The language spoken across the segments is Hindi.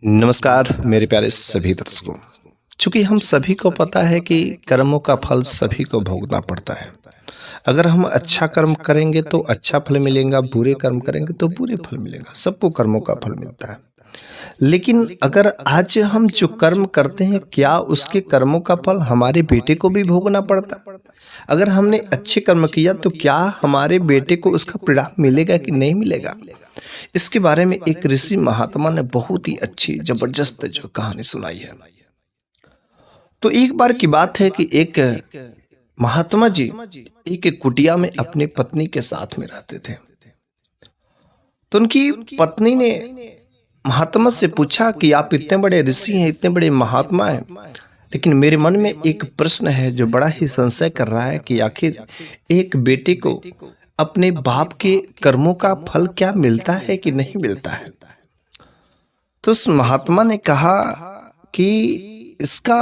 नमस्कार मेरे प्यारे सभी दर्शकों। चूंकि हम सभी को पता है कि कर्मों का फल सभी को भोगना पड़ता है। अगर हम अच्छा कर्म करेंगे तो अच्छा फल मिलेगा, बुरे कर्म करेंगे तो बुरे फल मिलेगा। सबको कर्मों का फल मिलता है। लेकिन अगर आज हम जो कर्म करते हैं, क्या उसके कर्मों का फल हमारे बेटे को भी भोगना पड़ता है? अगर हमने अच्छे कर्म किया तो क्या हमारे बेटे को उसका परिणाम मिलेगा कि नहीं मिलेगा? इसके बारे में एक ऋषि महात्मा ने बहुत ही अच्छी जबरदस्त जो कहानी सुनाई है। तो एक बार की बात है कि एक महात्मा जी एक कुटिया में अपनी पत्नी के साथ में रहते थे। तो उनकी पत्नी ने महात्मा से पूछा कि आप इतने बड़े ऋषि हैं, इतने बड़े महात्मा हैं, लेकिन मेरे मन में एक प्रश्न है जो बड़ा ही संशय कर रहा है कि आखिर एक बेटे को अपने बाप के कर्मों का फल क्या मिलता है कि नहीं मिलता है। तो उस महात्मा ने कहा कि इसका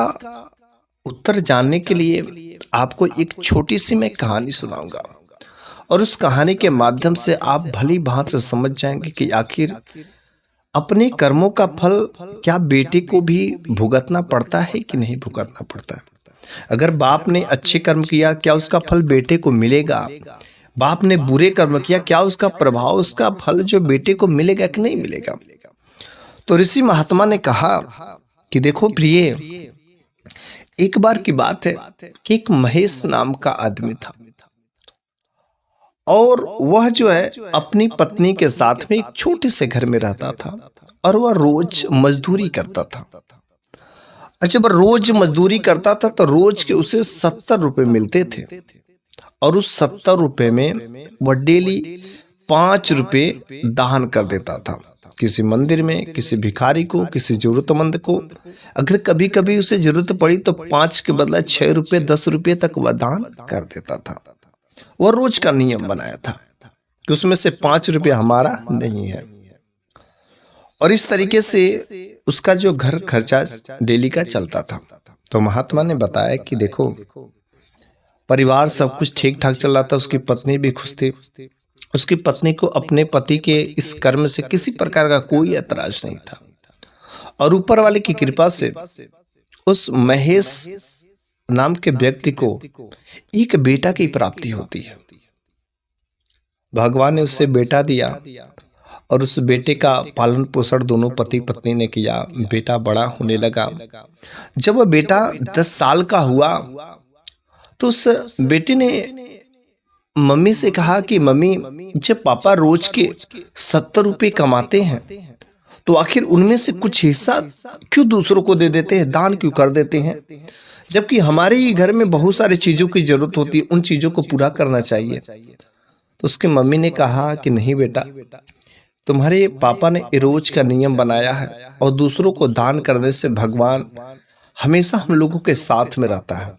उत्तर जानने के लिए आपको एक छोटी सी मैं कहानी सुनाऊंगा और उस कहानी के माध्यम से आप भली भांति से समझ जाएंगे कि आखिर अपने कर्मों का फल क्या बेटे को भी भुगतना पड़ता है कि नहीं भुगतना पड़ता है। अगर बाप ने अच्छे कर्म किया, क्या उसका फल बेटे को मिलेगा? बाप ने बुरे कर्म किया, क्या उसका प्रभाव, उसका फल जो बेटे को मिलेगा कि नहीं मिलेगा? तो ऋषि महात्मा ने कहा कि देखो प्रिय, एक बार की बात है कि एक महेश नाम का आदमी था और वह जो है अपनी पत्नी के साथ में एक छोटे से घर में रहता था और वह रोज मजदूरी करता था। अच्छा, वह रोज मजदूरी करता था तो रोज के उसे 70 रुपए मिलते थे और उस 70 रुपए में वह डेली 5 रुपए दान कर देता था, किसी मंदिर में, किसी भिखारी को, किसी जरूरतमंद को। अगर कभी कभी उसे जरूरत पड़ी तो 5 के बदला 6 रुपए 10 रुपए तक वह दान कर देता था। वह रोज का नियम बनाया था कि उसमें से 5 रुपए हमारा नहीं है। और इस तरीके से उसका जो घर खर्चा डेली का चलता था। तो महात्मा ने बताया कि देखो, परिवार सब कुछ ठीक ठाक चल रहा था, उसकी पत्नी भी खुश थी। उसकी पत्नी को अपने पति के इस कर्म से किसी प्रकार का कोई ऐतराज नहीं था और ऊपर वाले की कृपा से उस महेश नाम के व्यक्ति को एक बेटा की प्राप्ति होती है। भगवान ने उससे बेटा दिया और उस बेटे का पालन पोषण दोनों पति पत्नी ने किया। बेटा बड़ा होने लगा। जब वह बेटा 10 साल का हुआ तो उस बेटे ने मम्मी से कहा कि मम्मी, जब पापा रोज के 70 रुपए कमाते हैं तो आखिर उनमें से कुछ हिस्सा क्यों दूसरों को दे देते हैं, दान क्यों कर देते हैं, जबकि हमारे ही घर में बहुत सारी चीजों की जरूरत होती है, उन चीजों को पूरा करना चाहिए। तो उसके मम्मी ने कहा कि नहीं बेटा, तुम्हारे पापा ने रोज का नियम बनाया है और दूसरों को दान करने से भगवान हमेशा हम लोगों के साथ में रहता है,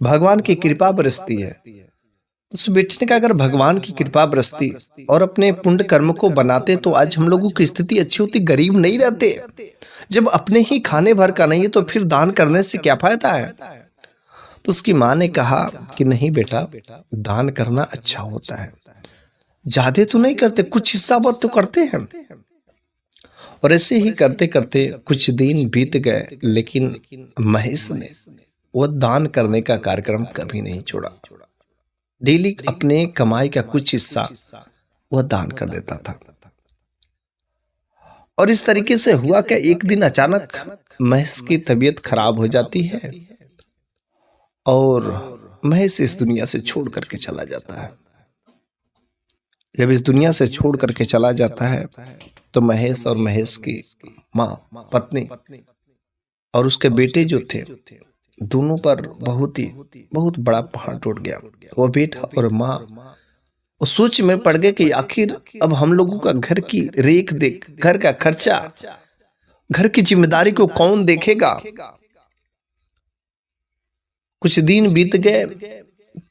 भगवान की कृपा बरसती है। उस बेटे ने कहा अगर भगवान की कृपा बरसती और अपने पुण्य कर्म को बनाते तो आज हम लोगों की स्थिति अच्छी होती, गरीब नहीं रहते। जब अपने ही खाने भर का नहीं है तो फिर दान करने से क्या फायदा है। तो उसकी माँ ने कहा कि नहीं बेटा, दान करना अच्छा होता है, ज्यादा तो नहीं करते, कुछ हिस्सा बहुत तो करते हैं। और ऐसे ही करते करते कुछ दिन बीत गए, लेकिन महेश ने वो दान करने का कार्यक्रम कभी नहीं छोड़ा। डेली अपने कमाई का कुछ हिस्सा वह दान कर देता था। और इस तरीके से हुआ कि एक दिन अचानक महेश की तबीयत खराब हो जाती है और महेश इस दुनिया से छोड़ करके चला जाता है। जब इस दुनिया से छोड़ करके चला जाता है तो महेश और महेश की माँ, पत्नी और उसके बेटे जो थे, दोनों पर बहुत बड़ा पहाड़ टूट गया। वो बेटा और माँ वो सोच में पड़ गए कि आखिर अब हम लोगों का घर की रेख देख, घर का खर्चा, घर की जिम्मेदारी को कौन देखेगा। कुछ दिन बीत गए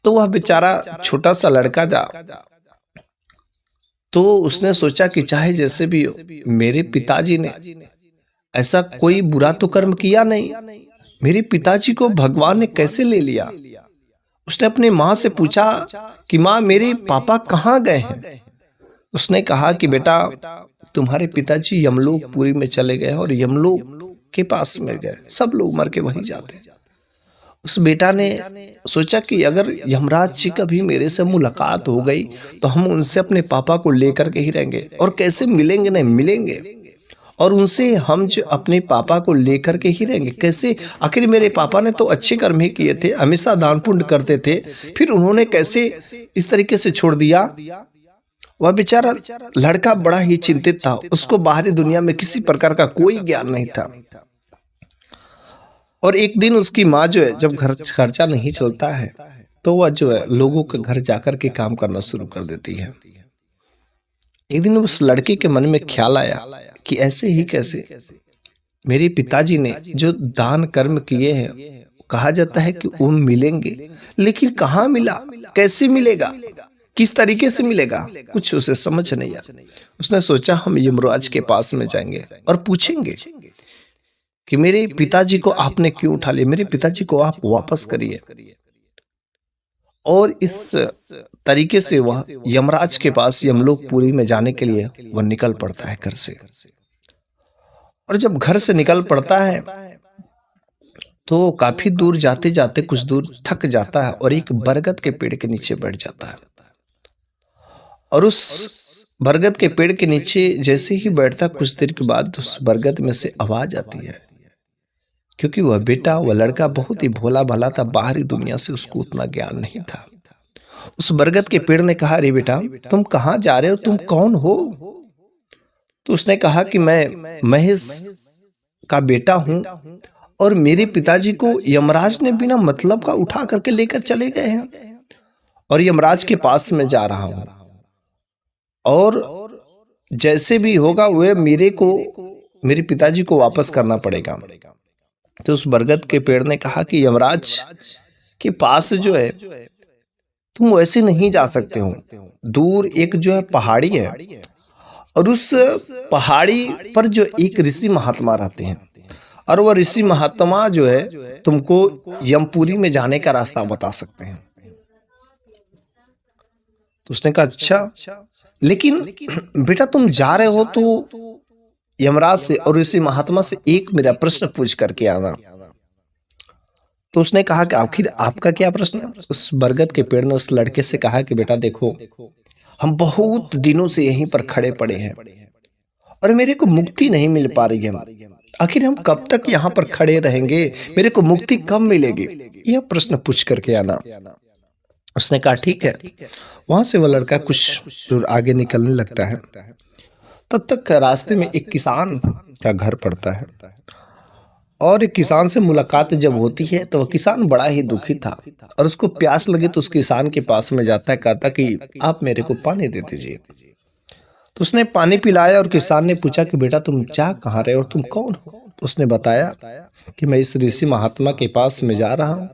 तो वह बेचारा छोटा सा लड़का था, तो उसने सोचा कि चाहे जैसे भी हो, मेरे पिताजी ने ऐसा कोई बुरा तो कर्म किया नहीं, मेरे पिताजी को भगवान ने कैसे ले लिया। उसने अपनी माँ से पूछा कि माँ, मेरे पापा कहाँ गए हैं। उसने कहा कि बेटा, तुम्हारे पिताजी यमलोकपुरी में चले गए और यमलोक के पास में गए, सब लोग मर के वहीं जाते हैं। उस बेटा ने सोचा कि अगर यमराज जी कभी मेरे से मुलाकात हो गई तो हम उनसे अपने पापा को लेकर के ही रहेंगे, और कैसे मिलेंगे, नहीं मिलेंगे, और उनसे हम जो अपने पापा को लेकर के ही रहेंगे कैसे। आखिर मेरे पापा ने तो अच्छे कर्म ही किए थे, हमेशा दान पुण्य करते थे, फिर उन्होंने कैसे इस तरीके से छोड़ दिया। वह बेचारा लड़का बड़ा ही चिंतित था, उसको बाहरी दुनिया में किसी प्रकार का कोई ज्ञान नहीं था। और एक दिन उसकी माँ जो है, जब घर खर्चा नहीं चलता है तो वह जो है लोगों के घर जाकर के काम करना शुरू कर देती है। एक दिन उस लड़के के मन में ख्याल आया कि ऐसे ही कैसे मेरे पिताजी ने जो दान कर्म किए हैं, कहा जाता है कि वो मिलेंगे, लेकिन कहाँ मिला, कैसे मिलेगा, किस तरीके से मिलेगा, कुछ उसे समझ नहीं आया। उसने सोचा हम यमराज के पास में जाएंगे और पूछेंगे कि मेरे पिताजी को आपने क्यों उठा लिया, मेरे पिताजी को आप वापस करिए। और इस तरीके से वह यमराज के पास यमलोकपुरी में जाने के लिए वह निकल पड़ता है घर से। और जब घर से निकल पड़ता है तो काफी दूर जाते जाते कुछ दूर थक जाता है और एक बरगद के पेड़ के नीचे बैठ जाता है। और उस बरगद के पेड़ के नीचे जैसे ही बैठता, कुछ देर के बाद उस बरगद में से आवाज आती है, क्योंकि वह बेटा, वह लड़का बहुत ही भोला भाला था, बाहरी दुनिया से उसको उतना ज्ञान नहीं था। उस बरगद के पेड़ ने कहा, अरे बेटा तुम कहाँ जा रहे हो, तुम कौन हो? तो उसने कहा कि मैं महेश का बेटा हूं और मेरे पिताजी को यमराज ने बिना मतलब का उठा करके लेकर चले गए हैं और यमराज के पास में जा रहा हूं, और जैसे भी होगा वह मेरे पिताजी को वापस करना पड़ेगा। तो उस बरगद के पेड़ ने कहा कि यमराज के पास जो है तुम वैसे नहीं जा सकते हो, दूर एक जो है पहाड़ी है, और उस पहाड़ी पर जो एक ऋषि महात्मा रहते हैं, और वह ऋषि महात्मा जो है तुमको यमपुरी में जाने का रास्ता बता सकते हैं। तो उसने कहा अच्छा, लेकिन बेटा तुम जा रहे हो तो यमराज से और ऋषि महात्मा से एक मेरा प्रश्न पूछ करके आना। तो उसने कहा कि आखिर आपका क्या प्रश्न है? उस बरगद के पेड़ ने उस लड़के से कहा कि बेटा देखो, हम बहुत दिनों से यहीं पर खड़े पड़े हैं और मेरे को मुक्ति नहीं मिल पा रही है, आखिर हम कब तक यहाँ पर खड़े रहेंगे, मेरे को मुक्ति कब मिलेगी, यह प्रश्न पूछ करके आना। उसने कहा ठीक है। वहां से वह लड़का कुछ दूर आगे निकलने लगता है। तब तक रास्ते में एक किसान का घर पड़ता है, और एक किसान से मुलाकात जब होती है तो वह किसान बड़ा ही दुखी था और उसको प्यास लगी तो उस किसान के पास में जाता है, कहता कि आप मेरे को पानी दे दीजिए। तो उसने पानी पिलाया और किसान ने पूछा कि बेटा तुम जा कहाँ रहे हो और तुम कौन हो? तो उसने बताया कि मैं इस ऋषि महात्मा के पास में जा रहा हूँ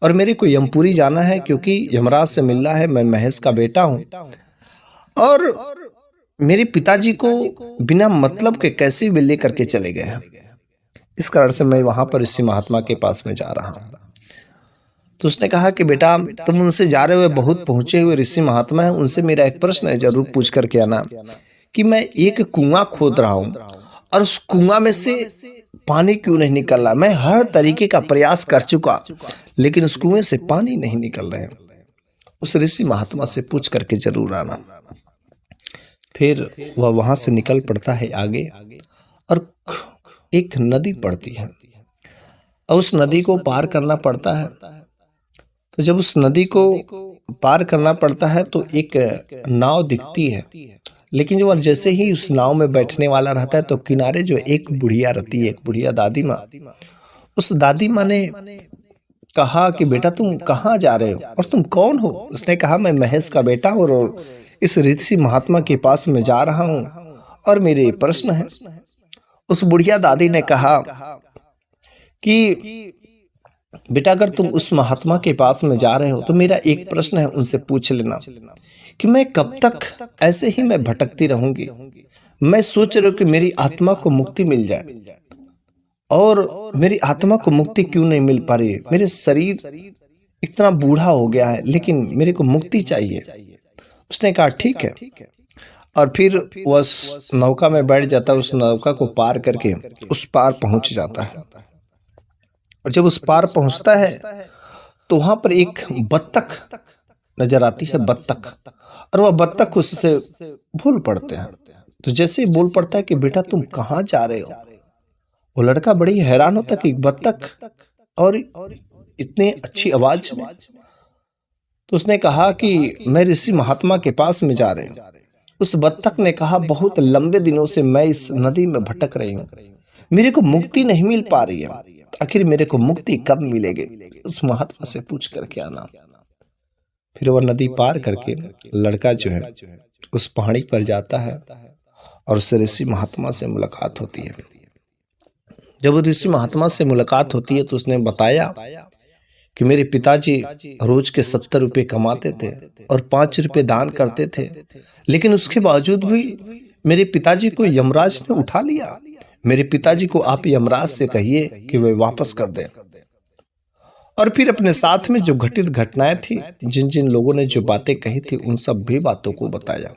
और मेरे को यमपुरी जाना है, क्योंकि यमराज से मिलना है, मैं महेश का बेटा हूँ और मेरे पिताजी को बिना मतलब के कैसे भी लेकर के चले गए हैं, इस कारण से मैं वहां पर ऋषि महात्मा के पास में जा रहा हूं। तो उसने कहा कि बेटा तुम उनसे जा रहे हुए बहुत पहुंचे हुए ऋषि महात्मा हैं, उनसे मेरा एक प्रश्न है, जरूर पूछ करके आना कि मैं एक कुआं खोद रहा हूं और उस कुआं में से पानी क्यों नहीं निकल रहा? मैं हर तरीके का प्रयास कर चुका लेकिन उस कुएं से पानी नहीं निकल रहे। उस ऋषि महात्मा से पूछ करके जरूर आना। फिर वह वहां से निकल पड़ता है आगे, और एक नदी पड़ती है और उस नदी को पार करना पड़ता है। तो जब उस नदी को पार करना पड़ता है तो एक नाव दिखती है, लेकिन जो जैसे ही उस नाव में बैठने वाला रहता है तो किनारे जो एक बुढ़िया रहती है, एक बुढ़िया दादी माँ। उस दादी माँ ने कहा कि बेटा तुम कहाँ जा रहे हो और तुम कौन हो? उसने कहा मैं महेश का बेटा हूँ और इस ऋषि महात्मा के पास में जा रहा हूँ और मेरे प्रश्न है। उस बुढ़िया दादी ने कहा कि बेटा अगर तुम उस महात्मा के पास में जा रहे हो तो मेरा एक प्रश्न है, उनसे पूछ लेना कि मैं कब तक ऐसे ही मैं भटकती रहूंगी? मैं सोच रहा हूं कि मेरी आत्मा को मुक्ति मिल जाए और मेरी आत्मा को मुक्ति क्यों नहीं मिल पा रही है? मेरे शरीर इतना बूढ़ा हो गया है लेकिन मेरे को मुक्ति चाहिए। उसने कहा ठीक है, और फिर वह उस नौका में बैठ जाता है, उस नौका को पार करके उस पार पहुंच जाता है। और जब उस पार पहुंचता है तो वहां पर एक बत्तख नजर आती है, बत्तख। और वह बत्तख उससे बोल पड़ते हैं। तो जैसे ही बोल पड़ता है कि बेटा तुम कहाँ जा रहे हो, वो लड़का बड़ी हैरान होता कि बत्तख और इतनी अच्छी आवाज में। तो उसने कहा कि मैं ऋषि महात्मा के पास में जा रहे हूँ। उस बत्तख ने कहा बहुत लंबे दिनों से मैं इस नदी में भटक रही हूँ, मेरे को मुक्ति नहीं मिल पा रही है, आखिर मेरे को मुक्ति कब मिलेगी? उस महात्मा से पूछ करके आना। फिर वह नदी पार करके लड़का जो है उस पहाड़ी पर जाता है और उस ऋषि महात्मा से मुलाकात होती है। जब ऋषि महात्मा से मुलाकात होती है तो उसने बताया कि मेरे पिताजी रोज के 70 रुपये कमाते थे और 5 रुपये दान करते थे, लेकिन उसके बावजूद भी मेरे पिताजी को यमराज ने उठा लिया। मेरे पिताजी को आप यमराज से कहिए कि वे वापस कर दें। और फिर अपने साथ में जो घटित घटनाएं थी, जिन जिन लोगों ने जो बातें कही थी, उन सब भी बातों को बताया।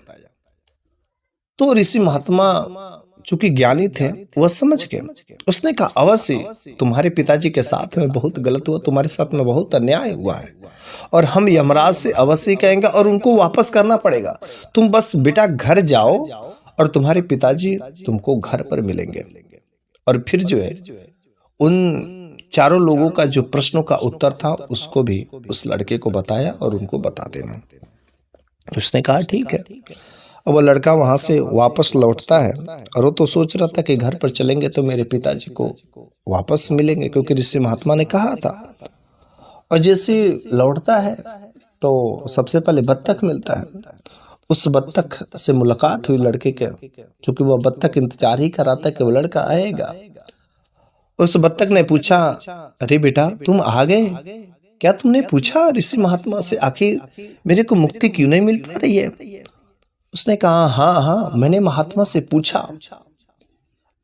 तो ऋषि महात्मा चूंकि ज्ञानी थे वह समझ गए। उसने कहा अवश्य तुम्हारे पिताजी के साथ में बहुत गलत हुआ, तुम्हारे साथ में बहुत अन्याय हुआ है और हम यमराज से अवश्य कहेंगे और उनको वापस करना पड़ेगा। तुम बस बेटा घर जाओ और तुम्हारे पिताजी तुमको घर पर मिलेंगे। और फिर जो है उन चारों लोगों का जो प्रश्नों का उत्तर था उसको भी उस लड़के को बताया और उनको बता देना। उसने कहा ठीक है। अब वो लड़का वहां से वापस लौटता है और वो तो सोच रहा था कि घर पर चलेंगे तो मेरे पिताजी को वापस मिलेंगे, क्योंकि ऋषि महात्मा ने कहा था। और जैसे लौटता है तो सबसे पहले बत्तख मिलता है। उस बत्तख से मुलाकात हुई लड़के के, क्योंकि वह बत्तख इंतजार ही कर रहा था कि वो लड़का आएगा। उस बत्तख ने पूछा अरे बेटा तुम आ गए, क्या तुमने पूछा ऋषि महात्मा से आखिर मेरे को मुक्ति क्यों नहीं मिल पा रही है? उसने कहा हाँ हाँ मैंने महात्मा से पूछा।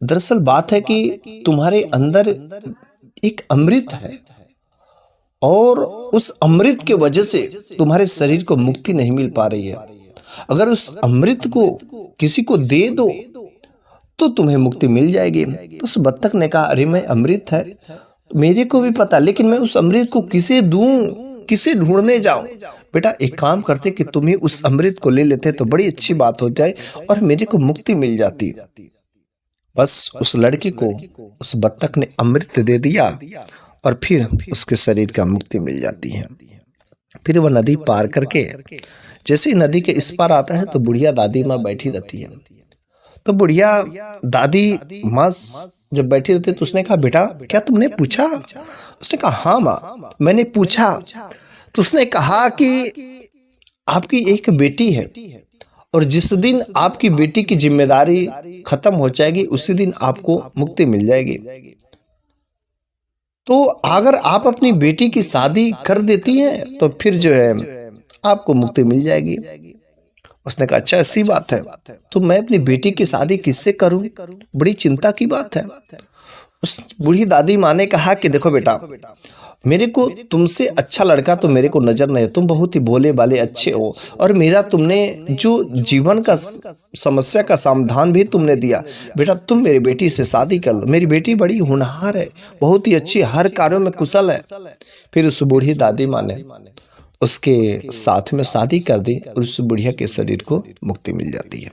दरअसल बात है कि तुम्हारे अंदर एक अमृत है और उस अमृत के वजह से तुम्हारे शरीर को मुक्ति नहीं मिल पा रही है। अगर उस अमृत को किसी को दे दो तो तुम्हें मुक्ति मिल जाएगी। तो उस बत्तख ने कहा अरे मैं अमृत है मेरे को भी पता, लेकिन मैं उस अमृत को किसे दूं, किसे ढूंढने जाऊं? बेटा एक काम करते कि तुम ही उस अमृत को ले लेते तो बड़ी अच्छी बात हो जाए और मेरे को मुक्ति मिल जाती। बस उस लड़के को उस बत्तख ने अमृत दे दिया और फिर उसके शरीर का मुक्ति मिल जाती है। फिर वह नदी पार करके जैसे ही नदी के इस पार आता है तो बुढ़िया दादी माँ बैठी रहती है। तो बुढ़िया दादी माँ जब बैठी रहती तो उसने कहा बेटा क्या तुमने पूछा? उसने कहा हाँ माँ मैंने पूछा। तो उसने कहा कि आपकी एक बेटी है और जिस दिन आपकी बेटी की जिम्मेदारी खत्म हो जाएगी उसी दिन आपको मुक्ति मिल जाएगी। तो अगर आप अपनी बेटी की शादी कर देती हैं तो फिर जो है आपको मुक्ति मिल जाएगी। उसने कहा अच्छा ऐसी बात है, तो मैं अपनी बेटी की शादी किससे करूं? बड़ी चिंता की बात है। उस बूढ़ी दादी माँ ने कहा कि देखो बेटा मेरे को तुमसे अच्छा लड़का तो मेरे को नजर नहीं, तुम बहुत ही भोले भाले अच्छे हो और मेरा तुमने जो जीवन का समस्या का समाधान भी तुमने दिया। बेटा तुम मेरी बेटी से शादी कर लो, मेरी बेटी बड़ी होनहार है, बहुत ही अच्छी, हर कार्यों में कुशल है। फिर उस बूढ़ी दादी माँ ने उसके साथ में शादी कर दी और उस बुढ़िया के शरीर को मुक्ति मिल जाती है।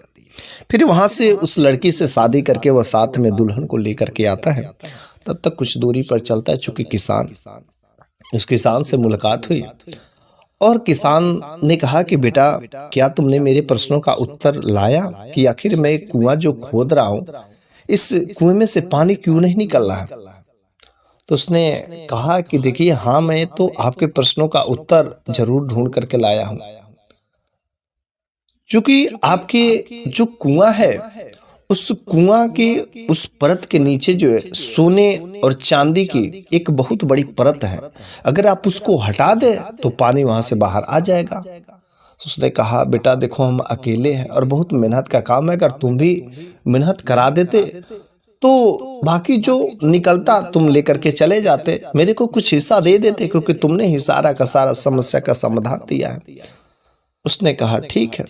फिर वहां से उस लड़की से शादी करके वह साथ में दुल्हन को लेकर के आता है। तब तक कुछ दूरी पर चलता है, चूंकि उस किसान से मुलाकात हुई और किसान ने कहा कि बेटा क्या तुमने मेरे प्रश्नों का उत्तर लाया कि आखिर मैं कुआं जो खोद रहा हूं इस कुएं में से पानी क्यों नहीं निकल रहा? तो उसने कहा कि देखिए हाँ मैं तो आपके प्रश्नों का उत्तर जरूर ढूंढ करके लाया हूं, क्योंकि आपके जो कुआं है उस कुआं के उस परत के नीचे जो है सोने और चांदी की एक बहुत बड़ी परत है, अगर आप उसको हटा दें तो पानी वहां से बाहर आ जाएगा। तो उसने कहा बेटा देखो हम अकेले हैं और बहुत मेहनत का काम है, अगर तुम भी मेहनत करा देते तो बाकी जो निकलता तुम लेकर के चले जाते, मेरे को कुछ हिस्सा दे देते, क्योंकि तुमने ही सारा का सारा समस्या का समाधान दिया है। उसने कहा ठीक है।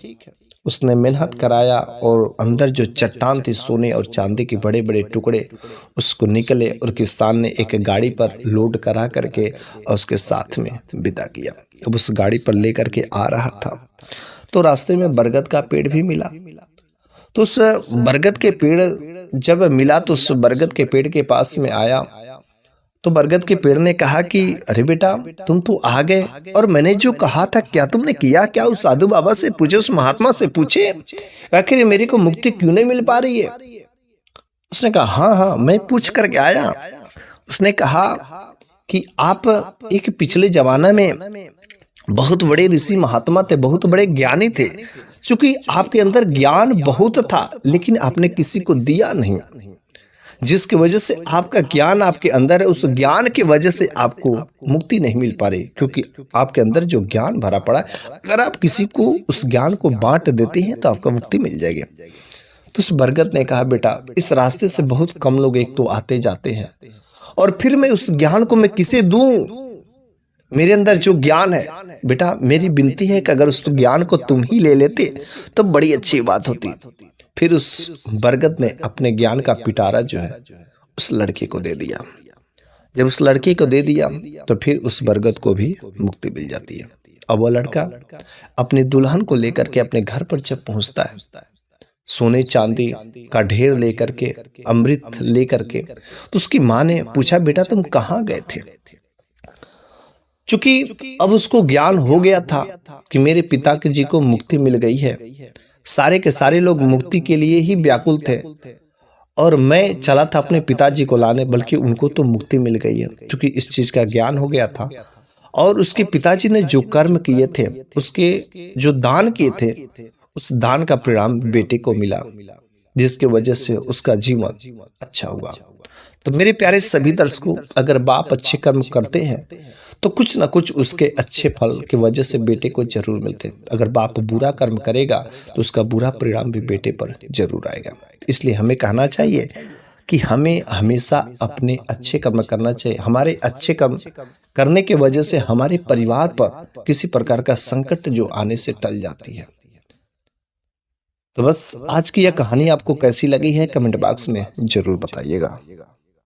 उसने मेहनत कराया और अंदर जो चट्टान थी सोने और चांदी के बड़े बड़े टुकड़े उसको निकले और किसान ने एक गाड़ी पर लोड करा करके और उसके साथ में विदा किया। अब उस गाड़ी पर लेकर के आ रहा था तो रास्ते में बरगद का पेड़ भी मिला। तो उस बरगद के पेड़ जब मिला तो उस बरगद के पेड़ के पास में आया तो बरगद के पेड़ ने कहा कि अरे बेटा तुम तो आ गए और मैंने जो कहा था क्या तुमने किया? क्या उस साधु बाबा से पूछे, उस महात्मा से पूछे आखिर मेरे को मुक्ति क्यों नहीं मिल पा रही है? उसने कहा हाँ हाँ मैं पूछ करके आया। उसने कहा कि आप एक पिछले जमाना में बहुत बड़े ऋषि महात्मा थे, बहुत बड़े ज्ञानी थे। चूंकि आपके अंदर ज्ञान बहुत था लेकिन आपने किसी को दिया नहीं, जिसकी वजह से आपका ज्ञान आपके अंदर है, उस ज्ञान की वजह से आपको मुक्ति नहीं मिल पा रही। क्योंकि आपके अंदर जो ज्ञान भरा पड़ा है, अगर आप किसी को उस ज्ञान को बांट देते हैं तो आपको मुक्ति मिल जाएगी। तो उस बरगद ने कहा बेटा इस रास्ते से बहुत कम लोग एक तो आते जाते हैं और फिर मैं उस ज्ञान को मैं किसे दूं? मेरे अंदर जो ज्ञान है बेटा, मेरी विनती है कि अगर उस ज्ञान को तुम ही ले लेते तो बड़ी अच्छी बात होती। फिर उस बरगद ने अपने ज्ञान का पिटारा जो है उस लड़के को दे दिया। जब उस लड़के को दे दिया तो फिर उस बरगद को भी मुक्ति मिल जाती है। अब वो लड़का अपनी दुल्हन को लेकर के अपने घर पर जब पहुंचता है, सोने चांदी का ढेर लेकर के, अमृत लेकर के, तो उसकी माँ ने पूछा बेटा तुम कहाँ गए थे? चूंकि अब उसको ज्ञान हो गया था कि मेरे पिता जी को मुक्ति मिल गई है, सारे के सारे लोग मुक्ति के लिए ही व्याकुल थे और मैं चला था अपने पिताजी को लाने, बल्कि उनको तो मुक्ति मिल गई है। क्योंकि इस चीज का ज्ञान हो गया था और उसके पिताजी ने जो कर्म किए थे, उसके जो दान किए थे, उस दान का परिणाम बेटे को मिला, जिसकी वजह से उसका जीवन अच्छा हुआ। तो मेरे प्यारे सभी दर्शकों, अगर बाप अच्छे कर्म करते हैं तो कुछ ना कुछ उसके अच्छे फल की वजह से बेटे को जरूर मिलते हैं। अगर बाप बुरा कर्म करेगा तो उसका बुरा परिणाम भी बेटे पर जरूर आएगा। इसलिए हमें कहना चाहिए कि हमें हमेशा अपने अच्छे कर्म करना चाहिए। हमारे अच्छे कर्म करने की वजह से हमारे परिवार पर किसी प्रकार का संकट जो आने से टल जाती है। तो बस आज की यह कहानी आपको कैसी लगी है कमेंट बॉक्स में जरूर बताइएगा।